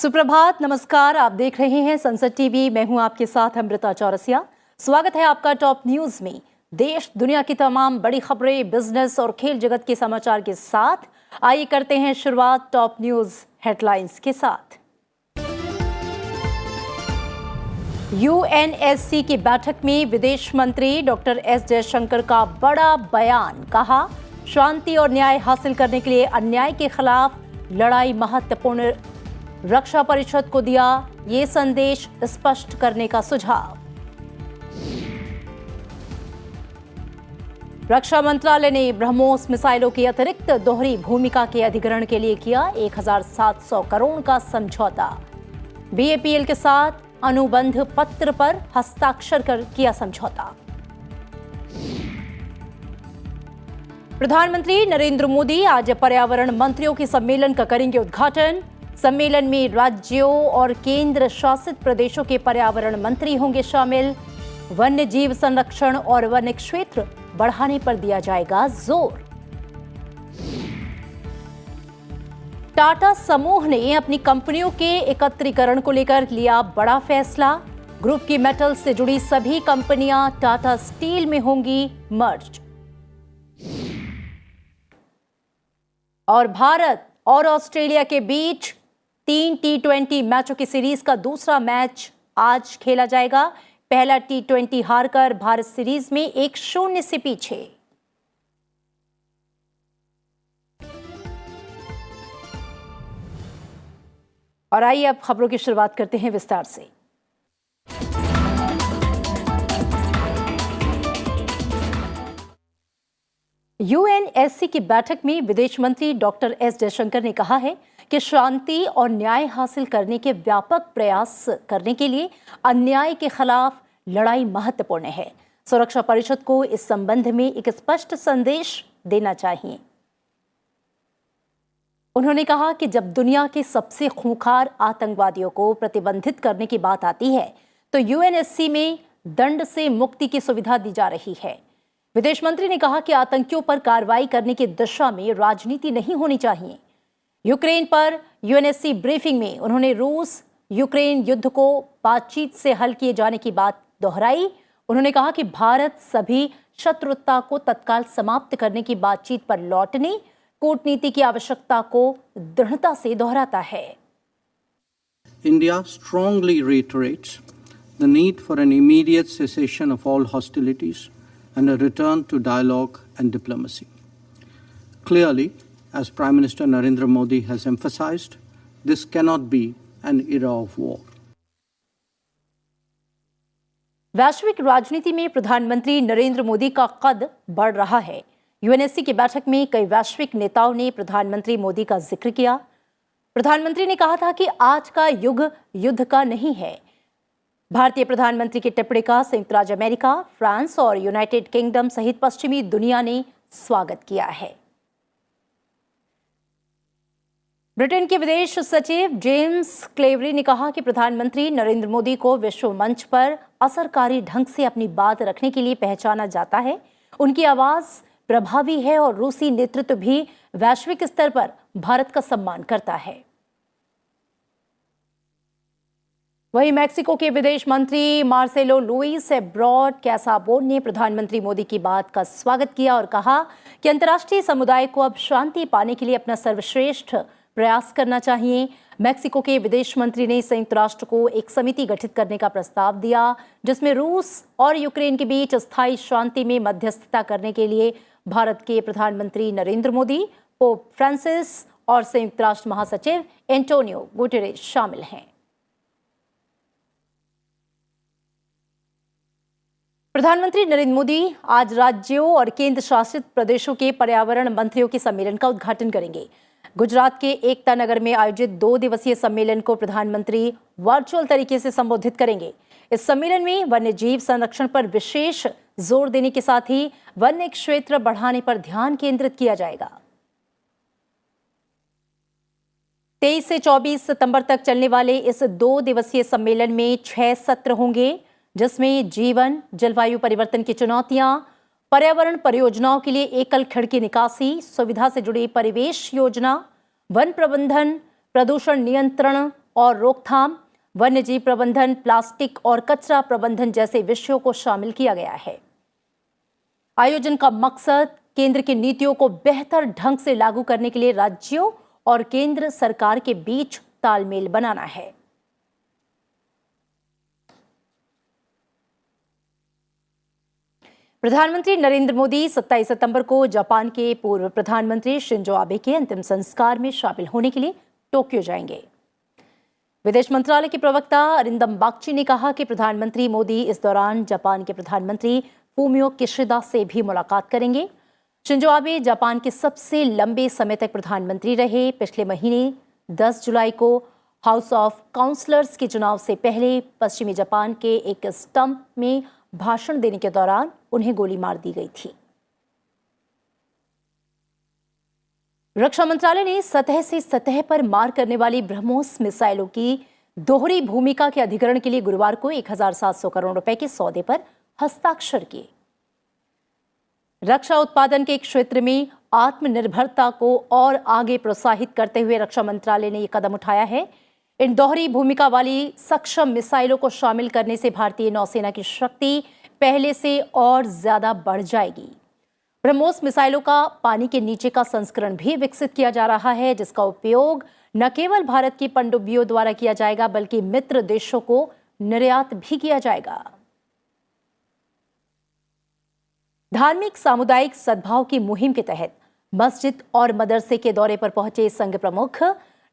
सुप्रभात, नमस्कार। आप देख रहे हैं संसद टीवी। मैं हूं आपके साथ अमृता चौरसिया। स्वागत है आपका टॉप न्यूज में। देश दुनिया की तमाम बड़ी खबरें, बिजनेस और खेल जगत के समाचार के साथ आइए करते हैं शुरुआत टॉप न्यूज हेडलाइंस के साथ। यूएनएससी की बैठक में विदेश मंत्री डॉक्टर एस जयशंकर का बड़ा बयान। कहा, शांति और न्याय हासिल करने के लिए अन्याय के खिलाफ लड़ाई महत्वपूर्ण। रक्षा परिषद को दिया ये संदेश स्पष्ट करने का सुझाव। रक्षा मंत्रालय ने ब्रह्मोस मिसाइलों की अतिरिक्त दोहरी भूमिका के अधिग्रहण के लिए किया 1700 करोड़ का समझौता। बीएपीएल के साथ अनुबंध पत्र पर हस्ताक्षर कर किया समझौता। प्रधानमंत्री नरेंद्र मोदी आज पर्यावरण मंत्रियों के सम्मेलन का करेंगे उद्घाटन। सम्मेलन में राज्यों और केंद्र शासित प्रदेशों के पर्यावरण मंत्री होंगे शामिल। वन्य जीव संरक्षण और वन्य क्षेत्र बढ़ाने पर दिया जाएगा जोर। टाटा समूह ने अपनी कंपनियों के एकत्रीकरण को लेकर लिया बड़ा फैसला। ग्रुप की मेटल से जुड़ी सभी कंपनियां टाटा स्टील में होंगी मर्ज। और भारत और ऑस्ट्रेलिया के बीच 3 T20 मैचों की सीरीज का दूसरा मैच आज खेला जाएगा। पहला T20 हारकर भारत सीरीज में 1-0 से पीछे। और आइए अब खबरों की शुरुआत करते हैं विस्तार से। यूएनएससी की बैठक में विदेश मंत्री डॉक्टर एस जयशंकर ने कहा है कि शांति और न्याय हासिल करने के व्यापक प्रयास करने के लिए अन्याय के खिलाफ लड़ाई महत्वपूर्ण है। सुरक्षा परिषद को इस संबंध में एक स्पष्ट संदेश देना चाहिए। उन्होंने कहा कि जब दुनिया के सबसे खूंखार आतंकवादियों को प्रतिबंधित करने की बात आती है तो यूएनएससी में दंड से मुक्ति की सुविधा दी जा रही है। विदेश मंत्री ने कहा कि आतंकियों पर कार्रवाई करने की दिशा में राजनीति नहीं होनी चाहिए। यूक्रेन पर यूएनएससी ब्रीफिंग में उन्होंने रूस यूक्रेन युद्ध को बातचीत से हल किए जाने की बात दोहराई। उन्होंने कहा कि भारत सभी शत्रुता को तत्काल समाप्त करने की बातचीत पर लौटने, कूटनीति की आवश्यकता को दृढ़ता से दोहराता है। India strongly reiterates the need for an immediate cessation of all hostilities and a return to dialogue and diplomacy. Clearly, as Prime Minister Narendra Modi has emphasized, this cannot be an era of war. वैश्विक राजनीति में प्रधानमंत्री नरेंद्र मोदी का कद बढ़ रहा है। UNSC की बैठक में कई वैश्विक नेताओं ने प्रधानमंत्री मोदी का जिक्र किया। प्रधानमंत्री ने कहा था कि आज का युग युद्ध का नहीं है। भारतीय प्रधानमंत्री की टिप्पणी का संयुक्त राज्य अमेरिका, फ्रांस और यूनाइटेड किंगडम सहित पश्चिमी दुनिया ने स्वागत किया है। ब्रिटेन के विदेश सचिव जेम्स क्लेवरी ने कहा कि प्रधानमंत्री नरेंद्र मोदी को विश्व मंच पर असरकारी ढंग से अपनी बात रखने के लिए पहचाना जाता है। उनकी आवाज प्रभावी है और रूसी नेतृत्व भी वैश्विक स्तर पर भारत का सम्मान करता है। वहीं मैक्सिको के विदेश मंत्री मार्सेलो लुइस एब्रॉड कैसाबोन ने प्रधानमंत्री मोदी की बात का स्वागत किया और कहा कि अंतर्राष्ट्रीय समुदाय को अब शांति पाने के लिए अपना सर्वश्रेष्ठ प्रयास करना चाहिए। मैक्सिको के विदेश मंत्री ने संयुक्त राष्ट्र को एक समिति गठित करने का प्रस्ताव दिया जिसमें रूस और यूक्रेन के बीच स्थायी शांति में मध्यस्थता करने के लिए भारत के प्रधानमंत्री नरेंद्र मोदी, पोप फ्रांसिस और संयुक्त राष्ट्र महासचिव एंटोनियो गुटेरेस शामिल हैं। प्रधानमंत्री नरेंद्र मोदी आज राज्यों और केंद्र शासित प्रदेशों के पर्यावरण मंत्रियों के सम्मेलन का उद्घाटन करेंगे। गुजरात के एकता नगर में आयोजित 2 दिवसीय सम्मेलन को प्रधानमंत्री वर्चुअल तरीके से संबोधित करेंगे। इस सम्मेलन में वन्य जीव संरक्षण पर विशेष जोर देने के साथ ही वन्य क्षेत्र बढ़ाने पर ध्यान केंद्रित किया जाएगा। 23 से 24 सितंबर तक चलने वाले इस 2 दिवसीय सम्मेलन में 6 सत्र होंगे जिसमें जीवन, जलवायु परिवर्तन की चुनौतियां, पर्यावरण परियोजनाओं के लिए एकल खिड़की निकासी सुविधा से जुड़ी परिवेश योजना, वन प्रबंधन, प्रदूषण नियंत्रण, और रोकथाम, वन्यजीव प्रबंधन, प्लास्टिक और कचरा प्रबंधन जैसे विषयों को शामिल किया गया है। आयोजन का मकसद केंद्र की नीतियों को बेहतर ढंग से लागू करने के लिए राज्यों और केंद्र सरकार के बीच तालमेल बनाना है। प्रधानमंत्री नरेंद्र मोदी 27 सितंबर को जापान के पूर्व प्रधानमंत्री शिंजो आबे के अंतिम संस्कार में शामिल होने के लिए टोक्यो जाएंगे। विदेश मंत्रालय के प्रवक्ता अरिंदम बागची ने कहा कि प्रधानमंत्री मोदी इस दौरान जापान के प्रधानमंत्री फूमियो किशिदा से भी मुलाकात करेंगे। शिंजो आबे जापान के सबसे लंबे समय तक प्रधानमंत्री रहे। पिछले महीने 10 जुलाई को हाउस ऑफ काउंसलर्स के चुनाव से पहले पश्चिमी जापान के एक स्टंप में भाषण देने के दौरान उन्हें गोली मार दी गई थी। रक्षा मंत्रालय ने सतह से सतह पर मार करने वाली ब्रह्मोस मिसाइलों की दोहरी भूमिका के अधिग्रहण के लिए गुरुवार को 1700 करोड़ रुपए के सौदे पर हस्ताक्षर किए। रक्षा उत्पादन के क्षेत्र में आत्मनिर्भरता को और आगे प्रोत्साहित करते हुए रक्षा मंत्रालय ने यह कदम उठाया है। इन दोहरी भूमिका वाली सक्षम मिसाइलों को शामिल करने से भारतीय नौसेना की शक्ति पहले से और ज्यादा बढ़ जाएगी। ब्रह्मोस मिसाइलों का पानी के नीचे का संस्करण भी विकसित किया जा रहा है, जिसका उपयोग न केवल भारत की पनडुब्बियों द्वारा किया जाएगा बल्कि मित्र देशों को निर्यात भी किया जाएगा। धार्मिक सामुदायिक सद्भाव की मुहिम के तहत मस्जिद और मदरसे के दौरे पर पहुंचे संघ प्रमुख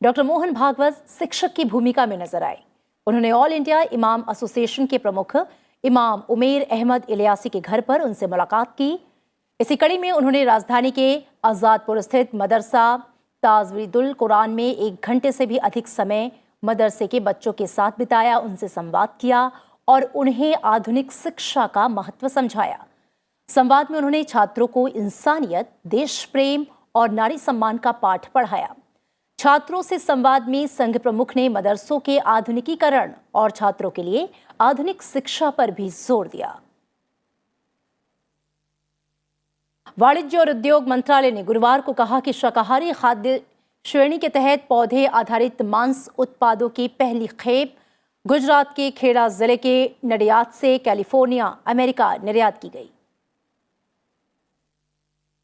डॉक्टर मोहन भागवत शिक्षक की भूमिका में नजर आए। उन्होंने ऑल इंडिया इमाम एसोसिएशन के प्रमुख इमाम उमेर अहमद इलियासी के घर पर उनसे मुलाकात की। इसी कड़ी में उन्होंने राजधानी के आजादपुर स्थित मदरसा ताजवीदुल कुरान में 1 घंटे से भी अधिक समय मदरसे के बच्चों के साथ बिताया, उनसे संवाद किया और उन्हें आधुनिक शिक्षा का महत्व समझाया। संवाद में उन्होंने छात्रों को इंसानियत, देश प्रेम और नारी सम्मान का पाठ पढ़ाया। छात्रों से संवाद में संघ प्रमुख ने मदरसों के आधुनिकीकरण और छात्रों के लिए आधुनिक शिक्षा पर भी जोर दिया। वाणिज्य और उद्योग मंत्रालय ने गुरुवार को कहा कि शाकाहारी खाद्य श्रेणी के तहत पौधे आधारित मांस उत्पादों की पहली खेप गुजरात के खेड़ा जिले के नडियाद से कैलिफोर्निया, अमेरिका निर्यात की गई।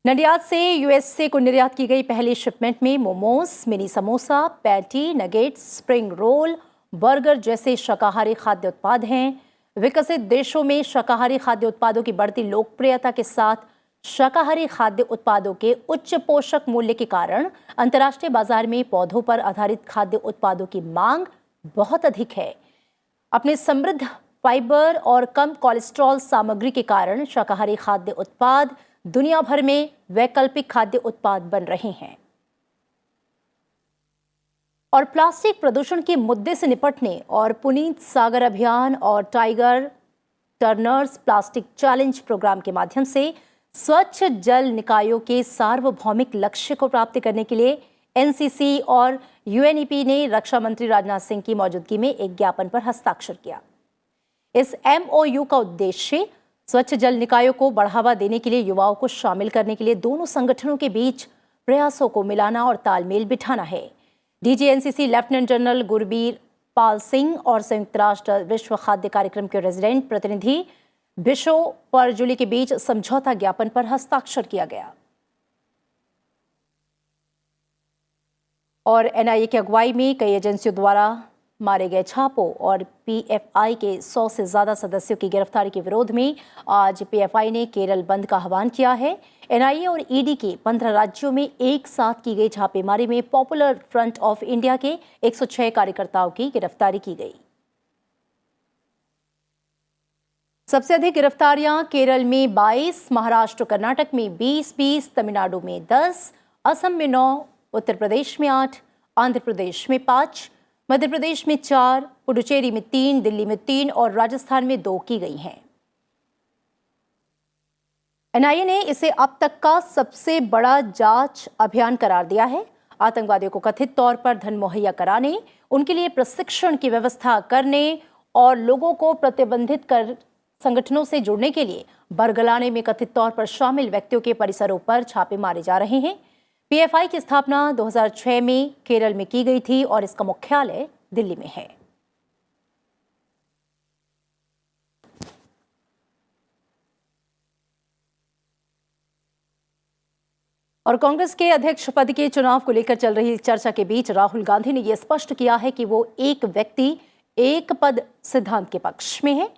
नडियाद से यूएसए को निर्यात की गई पहली शिपमेंट में momos, mini samosa, patty, nuggets, spring roll, burger जैसे शाकाहारी खाद्य उत्पाद हैं। विकसित देशों में शाकाहारी खाद्य उत्पादों की बढ़ती लोकप्रियता के साथ शाकाहारी खाद्य उत्पादों के उच्च पोषक मूल्य के कारण अंतर्राष्ट्रीय बाजार में पौधों पर आधारित खाद्य उत्पादों की मांग बहुत अधिक है। अपने समृद्ध फाइबर और कम कोलेस्ट्रॉल सामग्री के कारण शाकाहारी खाद्य उत्पाद दुनिया भर में वैकल्पिक खाद्य उत्पाद बन रहे हैं। और प्लास्टिक प्रदूषण के मुद्दे से निपटने और पुनीत सागर अभियान और tiger turners plastic challenge programme के माध्यम से स्वच्छ जल निकायों के सार्वभौमिक लक्ष्य को प्राप्त करने के लिए एनसीसी और यूएनईपी ने रक्षा मंत्री राजनाथ सिंह की मौजूदगी में एक ज्ञापन पर हस्ताक्षर किया। इस एमओयू का उद्देश्य स्वच्छ जल निकायों को बढ़ावा देने के लिए युवाओं को शामिल करने के लिए दोनों संगठनों के बीच प्रयासों को मिलाना और तालमेल बिठाना है। DG NCC lieutenant general Gurbir Pal Singh और संयुक्त राष्ट्र विश्व खाद्य कार्यक्रम के रेजिडेंट प्रतिनिधि बिशो परजुली के बीच समझौता ज्ञापन पर हस्ताक्षर किया गया। और एनआईए की अगुवाई में कई एजेंसियों द्वारा मारे गए छापों और पीएफआई के 100 से ज्यादा सदस्यों की गिरफ्तारी के विरोध में आज पीएफआई ने केरल बंद का आह्वान किया है। एनआईए और ईडी के 15 राज्यों में एक साथ की गई छापेमारी में पॉपुलर फ्रंट ऑफ इंडिया के 106 कार्यकर्ताओं की गिरफ्तारी की गई। सबसे अधिक गिरफ्तारियां केरल में 22, महाराष्ट्र कर्नाटक में 20, तमिलनाडु में 10, असम में 9, उत्तर प्रदेश में 8, आंध्र प्रदेश में 5, मध्य प्रदेश में 4, पुडुचेरी में 3, दिल्ली में 3 और राजस्थान में 2 की गई हैं। एनआईए ने इसे अब तक का सबसे बड़ा जांच अभियान करार दिया है। आतंकवादियों को कथित तौर पर धन मुहैया कराने, उनके लिए प्रशिक्षण की व्यवस्था करने और लोगों को प्रतिबंधित कर संगठनों से जुड़ने के लिए बरगलाने में कथित तौर पर शामिल व्यक्तियों के परिसरों पर छापे मारे जा रहे हैं। पीएफआई की स्थापना 2006 में केरल में की गई थी और इसका मुख्यालय दिल्ली में है। और कांग्रेस के अध्यक्ष पद के चुनाव को लेकर चल रही चर्चा के बीच राहुल गांधी ने यह स्पष्ट किया है कि वो एक व्यक्ति एक पद सिद्धांत के पक्ष में है।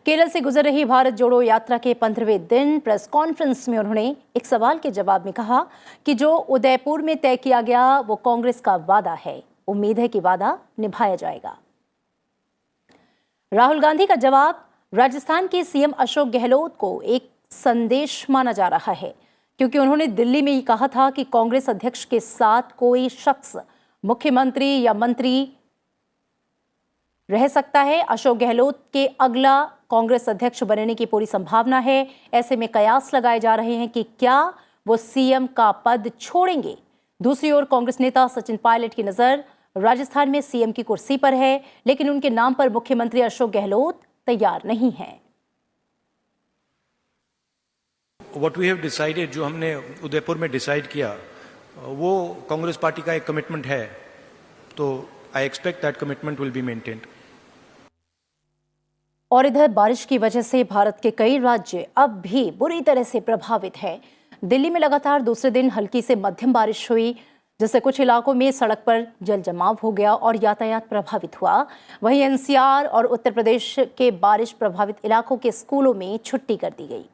केरल से गुजर रही भारत जोड़ो यात्रा के 15वें दिन प्रेस कॉन्फ्रेंस में उन्होंने एक सवाल के जवाब में कहा कि जो उदयपुर में तय किया गया वो कांग्रेस का वादा है, उम्मीद है कि वादा निभाया जाएगा। राहुल गांधी का जवाब राजस्थान के सीएम अशोक गहलोत को एक संदेश माना जा रहा है, क्योंकि उन्होंने दिल्ली में ये कहा था कि कांग्रेस अध्यक्ष के साथ कोई शख्स मुख्यमंत्री या मंत्री रह सकता है। अशोक गहलोत के अगला कांग्रेस अध्यक्ष बनने की पूरी संभावना है। ऐसे में कयास लगाए जा रहे हैं कि क्या वो सीएम का पद छोड़ेंगे। दूसरी ओर कांग्रेस नेता सचिन पायलट की नजर राजस्थान में सीएम की कुर्सी पर है, लेकिन उनके नाम पर मुख्यमंत्री अशोक गहलोत तैयार नहीं है। What we have decided, जो हमने उदयपुर में डिसाइड किया, वो कांग्रेस पार्टी का एक कमिटमेंट है, तो I expect that commitment will be maintained. और इधर बारिश की वजह से भारत के कई राज्य अब भी बुरी तरह से प्रभावित हैं। दिल्ली में लगातार दूसरे दिन हल्की से मध्यम बारिश हुई, जिससे कुछ इलाकों में सड़क पर जल जमाव हो गया और यातायात प्रभावित हुआ। वहीं एनसीआर और उत्तर प्रदेश के बारिश प्रभावित इलाकों के स्कूलों में छुट्टी कर दी गई।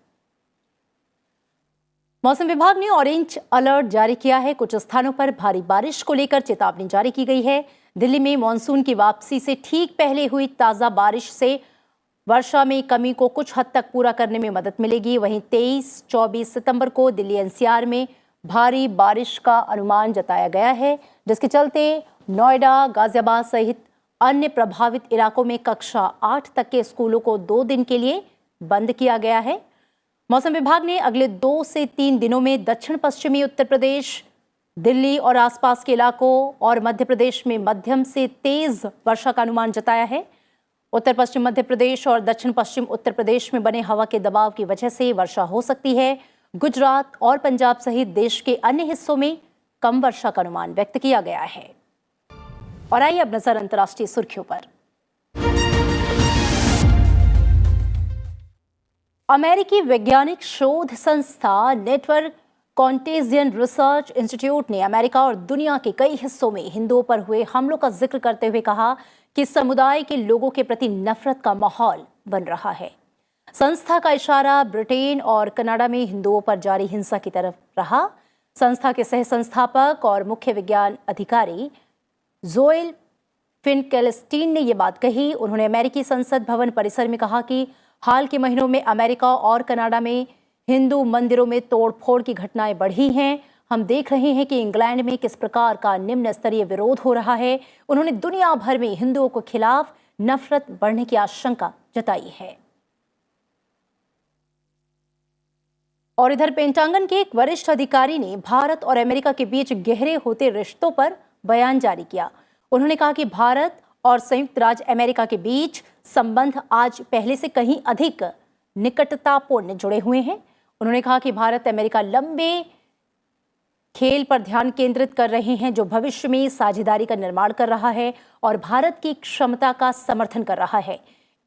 मौसम विभाग ने ऑरेंज अलर्ट जारी किया है। कुछ स्थानों पर भारी बारिश को लेकर चेतावनी जारी की गई है। दिल्ली में मानसून की वापसी से ठीक पहले हुई ताजा बारिश से वर्षा में कमी को कुछ हद तक पूरा करने में मदद मिलेगी। वहीं 23-24 सितंबर को दिल्ली एनसीआर में भारी बारिश का अनुमान जताया गया है, जिसके चलते नोएडा, गाजियाबाद सहित अन्य प्रभावित इलाकों में कक्षा 8 तक के स्कूलों को 2 दिन के लिए बंद किया गया है। मौसम विभाग ने अगले 2 से 3 दिनों में दक्षिण पश्चिमी उत्तर प्रदेश, दिल्ली और आसपास के इलाकों और मध्य प्रदेश में मध्यम से तेज वर्षा का अनुमान जताया है। उत्तर पश्चिम मध्य प्रदेश और दक्षिण पश्चिम उत्तर प्रदेश में बने हवा के दबाव की वजह से वर्षा हो सकती है। गुजरात और पंजाब सहित देश के अन्य हिस्सों में कम वर्षा का अनुमान व्यक्त किया गया है। और आइए अब नजर अंतर्राष्ट्रीय सुर्खियों पर। अमेरिकी वैज्ञानिक शोध संस्था नेटवर्क कॉन्टेजियन रिसर्च इंस्टीट्यूट ने अमेरिका और दुनिया के कई हिस्सों में हिंदुओं पर हुए हमलों का जिक्र करते हुए कहा कि समुदाय के लोगों के प्रति नफरत का माहौल बन रहा है। संस्था का इशारा ब्रिटेन और कनाडा में हिंदुओं पर जारी हिंसा की तरफ रहा। संस्था के सह संस्थापक और मुख्य विज्ञान अधिकारी जोएल फिनकेलस्टीन ने यह बात कही। उन्होंने अमेरिकी संसद भवन परिसर में कहा कि हाल के महीनों में अमेरिका और कनाडा में हिंदू मंदिरों में तोड़फोड़ की घटनाएं बढ़ी हैं। हम देख रहे हैं कि इंग्लैंड में किस प्रकार का निम्न स्तरीय विरोध हो रहा है। उन्होंने दुनिया भर में हिंदुओं के खिलाफ नफरत बढ़ने की आशंका जताई है। और इधर पेंटागन के एक वरिष्ठ अधिकारी ने भारत और अमेरिका के बीच गहरे होते रिश्तों पर बयान जारी किया। उन्होंने कहा कि भारत और संयुक्त राज्य अमेरिका के बीच संबंध आज पहले से कहीं अधिक निकटतापूर्ण जुड़े हुए हैं। उन्होंने कहा कि भारत अमेरिका लंबे खेल पर ध्यान केंद्रित कर रहे हैं, जो भविष्य में साझेदारी का निर्माण कर रहा है और भारत की क्षमता का समर्थन कर रहा है।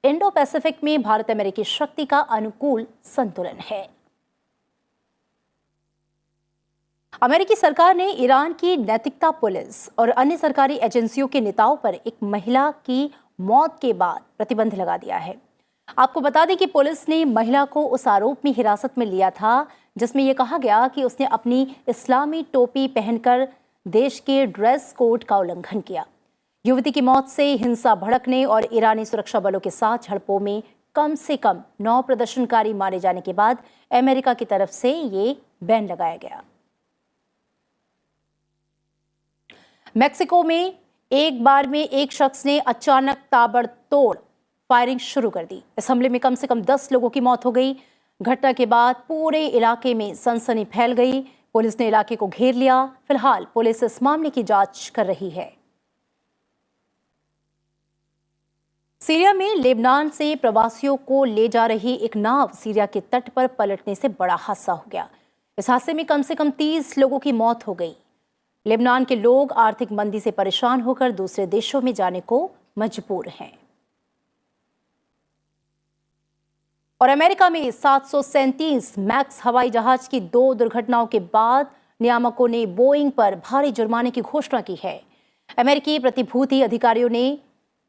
इंडो पैसिफिक में भारत अमेरिकी शक्ति का अनुकूल संतुलन है। अमेरिकी सरकार ने ईरान की नैतिकता पुलिस और अन्य सरकारी एजेंसियों के नेताओं पर एक महिला की मौत के बाद प्रतिबंध लगा दिया है। आपको बता दें कि पुलिस ने महिला को उस आरोप में हिरासत में लिया था जिसमें यह कहा गया कि उसने अपनी इस्लामी टोपी पहनकर देश के ड्रेस कोड का उल्लंघन किया। युवती की मौत से हिंसा भड़कने और ईरानी सुरक्षा बलों के साथ झड़पों में कम से कम 9 प्रदर्शनकारी मारे जाने के बाद अमेरिका की तरफ से ये बैन लगाया गया। मेक्सिको में एक बार में एक शख्स ने अचानक ताबड़तोड़ फायरिंग शुरू कर दी। इस हमले में कम से कम 10 लोगों की मौत हो गई। घटना के बाद पूरे इलाके में सनसनी फैल गई। पुलिस ने इलाके को घेर लिया। फिलहाल पुलिस इस मामले की जांच कर रही है। सीरिया में लेबनान से प्रवासियों को ले जा रही एक नाव सीरिया के तट पर पलटने से बड़ा हादसा हो गया। इस हादसे में कम से कम 30 लोगों की मौत हो गई। लेबनान के लोग आर्थिक मंदी से परेशान होकर दूसरे देशों में जाने को मजबूर हैं। और अमेरिका में 737 मैक्स हवाई जहाज की 2 दुर्घटनाओं के बाद नियामकों ने बोइंग पर भारी जुर्माने की घोषणा की है। अमेरिकी प्रतिभूति अधिकारियों ने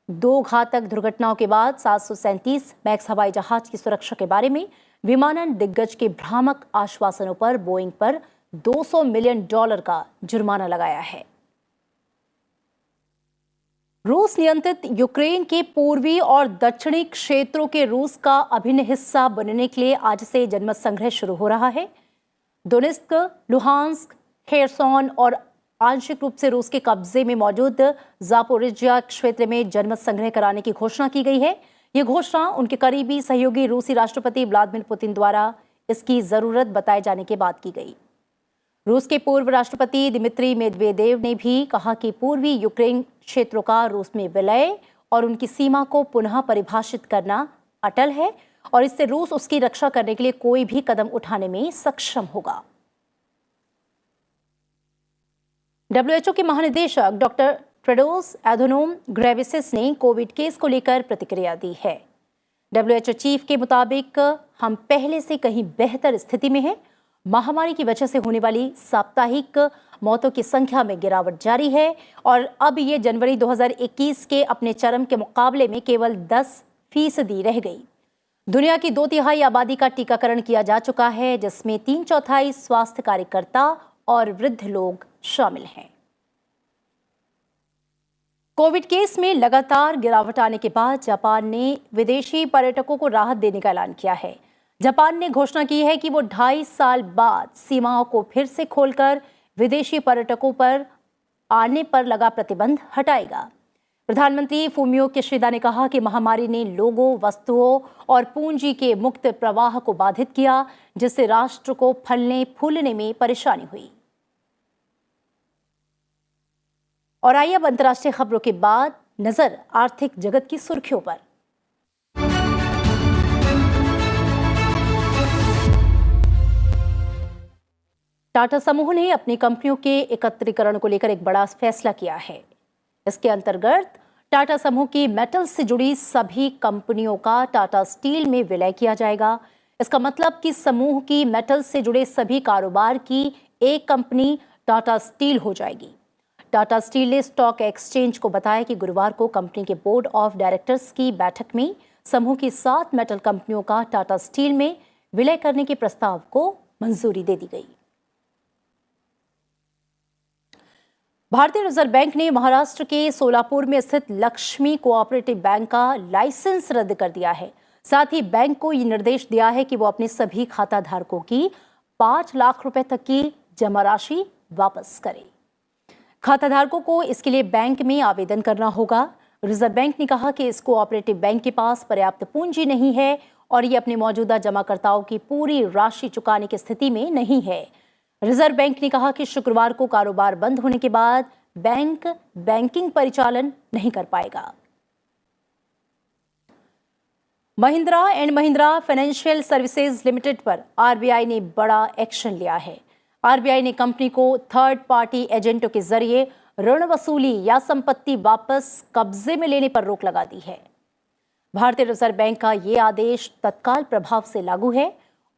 2 घातक दुर्घटनाओं के बाद 737 मैक्स हवाई जहाज की सुरक्षा के बारे में विमानन दिग्गज के भ्रामक आश्वासनों पर बोइंग पर $200 मिलियन का जुर्माना लगाया है। रूस नियंत्रित यूक्रेन के पूर्वी और दक्षिणी क्षेत्रों के रूस का अभिन्न हिस्सा बनने के लिए आज से जनमत संग्रह शुरू हो रहा है। दोनेत्स्क, लुहांस्क, खेरसोन और आंशिक रूप से रूस के कब्जे में मौजूद जापोरिजिया क्षेत्र में जनमत संग्रह कराने की घोषणा की गई है। यह घोषणा उनके करीबी सहयोगी रूसी राष्ट्रपति व्लादिमीर पुतिन द्वारा इसकी जरूरत बताए जाने के बाद की गई। रूस के पूर्व राष्ट्रपति दिमित्री मेदवेदेव ने भी कहा कि पूर्वी यूक्रेन क्षेत्रों का रूस में विलय और उनकी सीमा को पुनः परिभाषित करना अटल है और इससे रूस उसकी रक्षा करने के लिए कोई भी कदम उठाने में सक्षम होगा। WHO के महानिदेशक डॉक्टर टेड्रोस एधानोम घेब्रेयेसस ने कोविड केस को लेकर प्रतिक्रिया दी है। WHO चीफ के मुताबिक हम पहले से कहीं बेहतर स्थिति में हैं। महामारी की वजह से होने वाली साप्ताहिक मौतों की संख्या में गिरावट जारी है और अब ये जनवरी 2021 के अपने चरम के मुकाबले में केवल 10% रह गई। दुनिया की 2/3 आबादी का टीकाकरण किया जा चुका है, जिसमें 3/4 स्वास्थ्य कार्यकर्ता और वृद्ध लोग शामिल हैं। कोविड केस में लगातार गिरावट आने के बाद जापान ने विदेशी पर्यटकों को राहत देने का ऐलान किया है। जापान ने घोषणा की है कि वो 2.5 साल बाद सीमाओं को फिर से खोलकर विदेशी पर्यटकों पर आने पर लगा प्रतिबंध हटाएगा। प्रधानमंत्री फूमियो किशिदा ने कहा कि महामारी ने लोगों, वस्तुओं और पूंजी के मुक्त प्रवाह को बाधित किया, जिससे राष्ट्र को फलने फूलने में परेशानी हुई। और आइए अब अंतर्राष्ट्रीय खबरों के बाद नजर आर्थिक जगत की सुर्खियों पर। टाटा समूह ने अपनी कंपनियों के एकत्रीकरण को लेकर एक बड़ा फैसला किया है। इसके अंतर्गत टाटा समूह की मेटल्स से जुड़ी सभी कंपनियों का टाटा स्टील में विलय किया जाएगा। इसका मतलब कि समूह की मेटल्स से जुड़े सभी कारोबार की एक कंपनी टाटा स्टील हो जाएगी। टाटा स्टील ने स्टॉक एक्सचेंज को बताया कि गुरुवार को कंपनी के बोर्ड ऑफ डायरेक्टर्स की बैठक में समूह की 7 मेटल कंपनियों का टाटा स्टील में विलय करने के प्रस्ताव को मंजूरी दे दी गई। भारतीय रिजर्व बैंक ने महाराष्ट्र के सोलापुर में स्थित लक्ष्मी कोऑपरेटिव बैंक का लाइसेंस रद्द कर दिया है। साथ ही बैंक को ये निर्देश दिया है कि वो अपने सभी खाता धारकों की 5 लाख रुपए तक की जमा राशि वापस करे। खाता धारकों को इसके लिए बैंक में आवेदन करना होगा। रिजर्व बैंक ने कहा कि इस कोऑपरेटिव बैंक के पास पर्याप्त पूंजी नहीं है और ये अपने मौजूदा जमाकर्ताओं की पूरी राशि चुकाने की स्थिति में नहीं है। रिजर्व बैंक ने कहा कि शुक्रवार को कारोबार बंद होने के बाद बैंक बैंकिंग परिचालन नहीं कर पाएगा। Mahindra and Mahindra financial services limited पर आरबीआई ने बड़ा एक्शन लिया है। आरबीआई ने कंपनी को थर्ड पार्टी एजेंटों के जरिए ऋण वसूली या संपत्ति वापस कब्जे में लेने पर रोक लगा दी है। भारतीय रिजर्व बैंक का ये आदेश तत्काल प्रभाव से लागू है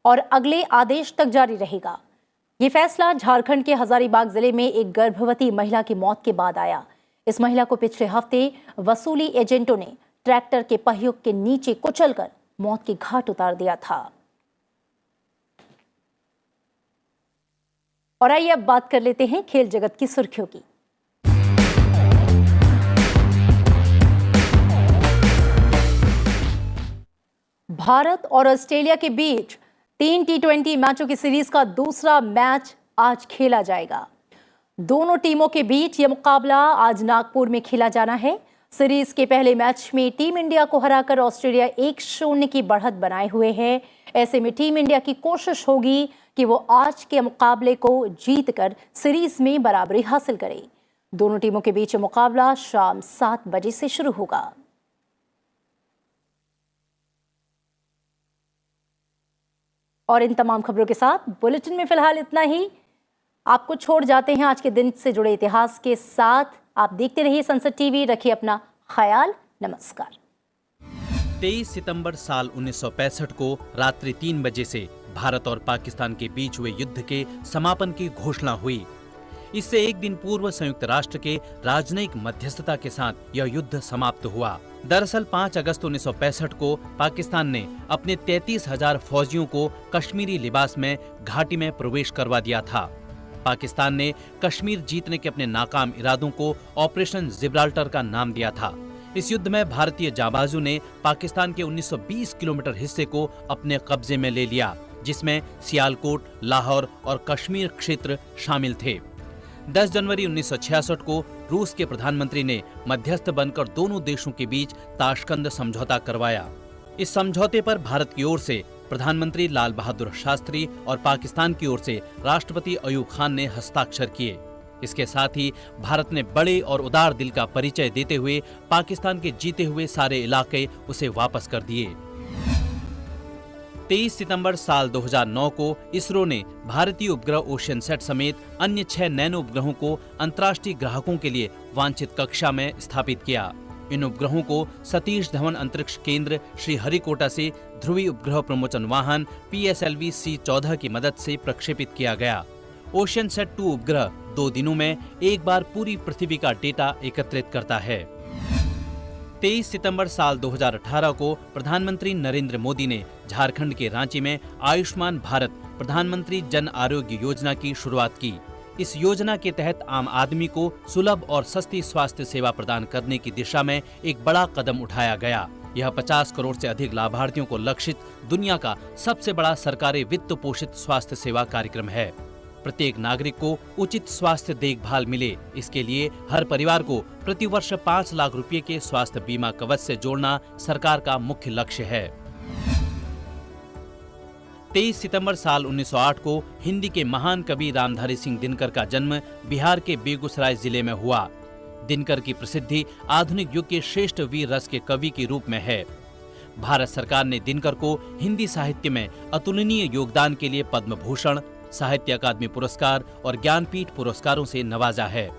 और अगले आदेश तक जारी रहेगा। ये फैसला झारखंड के हजारीबाग जिले में एक गर्भवती महिला की मौत के बाद आया। इस महिला को पिछले हफ्ते वसूली एजेंटों ने ट्रैक्टर के पहियों के नीचे कुचलकर मौत की घाट उतार दिया था। और आइए अब बात कर लेते हैं खेल जगत की सुर्खियों की। भारत और ऑस्ट्रेलिया के बीच 3 T20 मैचों की सीरीज का दूसरा मैच आज खेला जाएगा। दोनों टीमों के बीच यह मुकाबला आज नागपुर में खेला जाना है। सीरीज के पहले मैच में टीम इंडिया को हराकर ऑस्ट्रेलिया 1-0 की बढ़त बनाए हुए है। ऐसे में टीम इंडिया की कोशिश होगी कि वो आज के मुकाबले को जीतकर सीरीज में बराबरी हासिल करे। दोनों टीमों के बीच मुकाबला शाम 7 बजे से शुरू होगा। और इन तमाम खबरों के साथ बुलेटिन में फिलहाल इतना ही। आपको छोड़ जाते हैं आज के दिन से जुड़े इतिहास के साथ। आप देखते रहिए संसद टीवी, रखिए अपना ख्याल। नमस्कार। 23 सितंबर साल 1965 को रात्रि 3 बजे से भारत और पाकिस्तान के बीच हुए युद्ध के समापन की घोषणा हुई। इससे एक दिन पूर्व संयुक्त राष्ट्र के राजनयिक मध्यस्थता के साथ यह युद्ध समाप्त हुआ। दरअसल 5 अगस्त 1965 को पाकिस्तान ने अपने 33,000 फौजियों को कश्मीरी लिबास में घाटी में प्रवेश करवा दिया था। पाकिस्तान ने कश्मीर जीतने के अपने नाकाम इरादों को ऑपरेशन जिब्राल्टर का नाम दिया था। इस युद्ध में भारतीय जाबाजों ने पाकिस्तान के 1920 किलोमीटर हिस्से को अपने कब्जे में ले लिया, जिसमें सियालकोट, लाहौर और कश्मीर क्षेत्र शामिल थे। 10 जनवरी 1966 को रूस के प्रधानमंत्री ने मध्यस्थ बनकर दोनों देशों के बीच ताशकंद समझौता करवाया। इस समझौते पर भारत की ओर से प्रधानमंत्री लाल बहादुर शास्त्री और पाकिस्तान की ओर से राष्ट्रपति अयूब खान ने हस्ताक्षर किए। इसके साथ ही भारत ने बड़े और उदार दिल का परिचय देते हुए पाकिस्तान के जीते हुए सारे इलाके उसे वापस कर दिए। 23 सितंबर साल 2009 को इसरो ने भारतीय उपग्रह ओशियनसैट समेत अन्य 6 नैनो उपग्रहों को अंतर्राष्ट्रीय ग्राहकों के लिए वांछित कक्षा में स्थापित किया। इन उपग्रहों को सतीश धवन अंतरिक्ष केंद्र श्रीहरिकोटा से ध्रुवीय उपग्रह प्रमोचन वाहन PSLV C-14 की मदद से प्रक्षेपित किया गया। ओशियनसैट 2 उपग्रह 2 दिनों में एक बार पूरी पृथ्वी का डेटा एकत्रित करता है। 23 सितंबर साल 2018 को प्रधानमंत्री नरेंद्र मोदी ने झारखंड के रांची में आयुष्मान भारत प्रधानमंत्री जन आरोग्य योजना की शुरुआत की। इस योजना के तहत आम आदमी को सुलभ और सस्ती स्वास्थ्य सेवा प्रदान करने की दिशा में एक बड़ा कदम उठाया गया। यह 50 करोड़ से अधिक लाभार्थियों को लक्षित दुनिया का सबसे बड़ा सरकारी वित्त पोषित स्वास्थ्य सेवा कार्यक्रम है। प्रत्येक नागरिक को उचित स्वास्थ्य देखभाल मिले, इसके लिए हर परिवार को प्रतिवर्ष 5 लाख रुपए के स्वास्थ्य बीमा कवच से जोड़ना सरकार का मुख्य लक्ष्य है। 23 सितंबर साल 1908 को हिंदी के महान कवि रामधारी सिंह दिनकर का जन्म बिहार के बेगूसराय जिले में हुआ। दिनकर की प्रसिद्धि आधुनिक युग के श्रेष्ठ वीर रस के कवि के रूप में है। भारत सरकार ने दिनकर को हिंदी साहित्य में अतुलनीय योगदान के लिए पद्म भूषण, साहित्य अकादमी पुरस्कार और ज्ञानपीठ पुरस्कारों से नवाजा है।